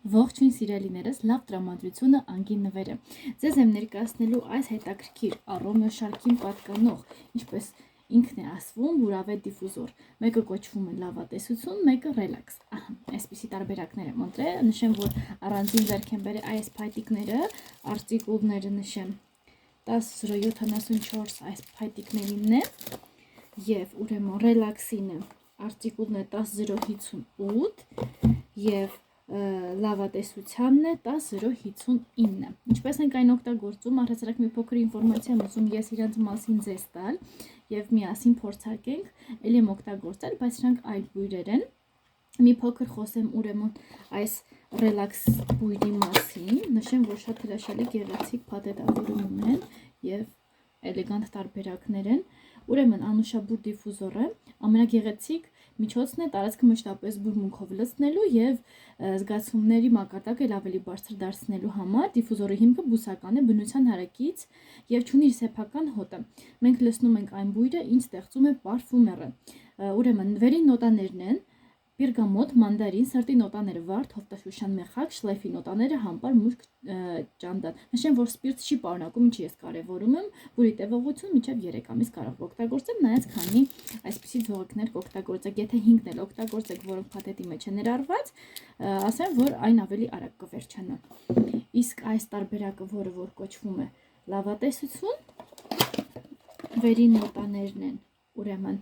Ողջույն սիրելիներս, լավ տրամադրությունը անգին նվերը։ Ձեզ եմ ներկայացնելու այս հետաքրքիր առոմյո շարքին պատկանող, ինչպես ինքն է ասվում, բուրավետ դիֆուզոր։ Մեկը կոչվում է լավատեսություն, մեկը ռելաքս։ Այսպիսի տարբերակներ եմ ընտրել, նշեմ, որ առանձին ձեռք եմ բերել այս փայտիկները, արտիկուլները նշեմ 10.074 այս փայտիկներինն է եւ ուրեմն ռելաքսինը արտիկուլն է 10.058 եւ լավատեսությանն է 10.059։ Ինչպես ենք այն օգտագործում, առհասարակ մի փոքր ինֆորմացիա եմ ուզում ես իրանց մասին ձեզ տալ եւ միասին փորձարկենք, ելի եմ օգտագործել, բայց իրանք այլ բույրեր են։ Մի փոքր խոսեմ ուրեմն այս ռելաքս բույրի մասին, նշեմ, որ շատ հրաշալի գեղեցիկ փաթեթավորում ունեն եւ էլեգանտ տարբերակներ են։ Ուրեմն անուշաբուր դիֆուզորը ամենագեղեցիկ միջոցն է տարածքը մշտապես բուրմունքով լցնելու եւ զգացումների մակարդակը ավելի բարձր դարձնելու համար։ Դիֆուզորի հիմքը բուսական է, բնության հարակից եւ ունի իր սեփական հոտը։ Մենք լցնում ենք այն բույրը, ինչ ստեղծում է պարֆումերը։ Ուրեմն վերին նոտաներն են Բերգամոտ, մանդարին, սրտի նոտաները վարդ, հովտաշուշան մեխակ, շլեյֆի նոտաները համբար, մուշկ, ճանդան։ Նշեմ, որ սպիրտ չի պարունակում, ինչի ես կարևորում եմ, բույրի տևողություն մինչև 3 ամիս կարող օգտագործել, նայած քանի այսպիսի ձողիկներ կօգտագործեք։ Եթե 5-ն էլ օգտագործեք, որոնք փաթեթի մեջ են ներառված, ասեմ, որ այն ավելի արագ կվերջանա։ Իսկ այս տարբերակը, որը որ կոչվում է լավատեսություն, վերին նոտաներն են, ուրեմն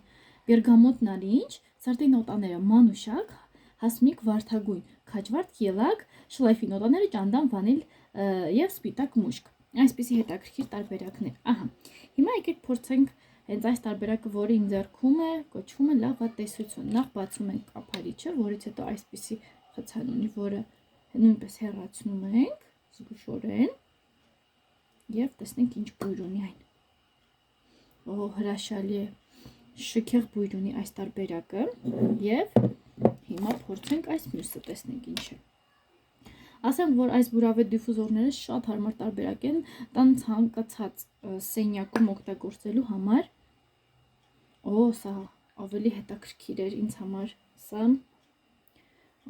Բերգամոտ նարինջ, սրտի նոտաները մանուշակ, հասմիկ վարդագույն, քաջվարդ ելակ, շլեյֆի նոտաները ճանդան, վանիլ եւ սպիտակ մուշկ։ Այսպիսի հետաքրքիր տարբերակներ։ Ահա։ Հիմա եկեք փորձենք հենց այս տարբերակը, որը իմ ձեռքում է, կոչվում է լավատեսություն։ Նախ բացում ենք կափարիչը, որից հետո այսպիսի խցան ունի, որը նույնպես հեռացնում ենք զգուշորեն եւ տեսնենք ինչ բույր ունի այն։ Օ, հրաշալի է։ Շքեղ բույր ունի այս տարբերակը եւ հիմա փորձենք այս մյուսը, տեսնենք ինչ է։ Ասեմ, որ այս բուրավետ դիֆուզորները շատ հարմար տարբերակ են տան ցանկացած սենյակում օգտագործելու համար։ Օ, սա ավելի հետաքրքիր էր ինձ համար, սա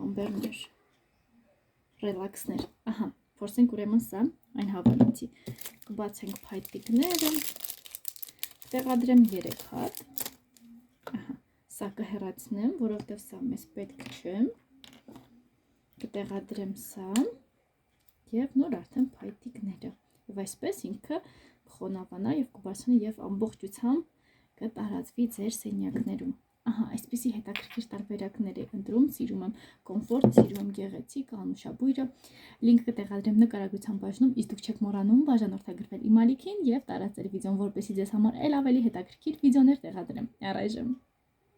ամբերներ, ռելաքսներ։ Ահա, փորձենք ուրեմն սա այն հավանեցի։ Կբացենք փայտիկները, կտեղադրեմ 3 հատ։ Ահա, սա կհեռացնեմ, որովհետև սա մեզ պետք չէ։ Կտեղադրեմ սա եւ նոր արդեն փայտիկները։ Եվ այսպես ինքը կխոնավանա եւ կբարձրանա եւ ամբողջությամբ կտարածվի ձեր սենյակներում։ Ահա, այսպիսի հետաքրքիր տարբերակներ է ընտրում, սիրում եմ կոմֆորտ, սիրում եմ գեղեցիկ, անուշաբույրը։ Լինքը կտեղադրեմ նկարագրության բաժնում, իսկ դուք չեք մոռանում բաժանորդագրվել իմ ալիքին եւ տարածել վիդեոն, որպեսզի ձեզ համար ել ավելի հետաքրքիր վիդեոներ տեղադրեմ։ Առայժմ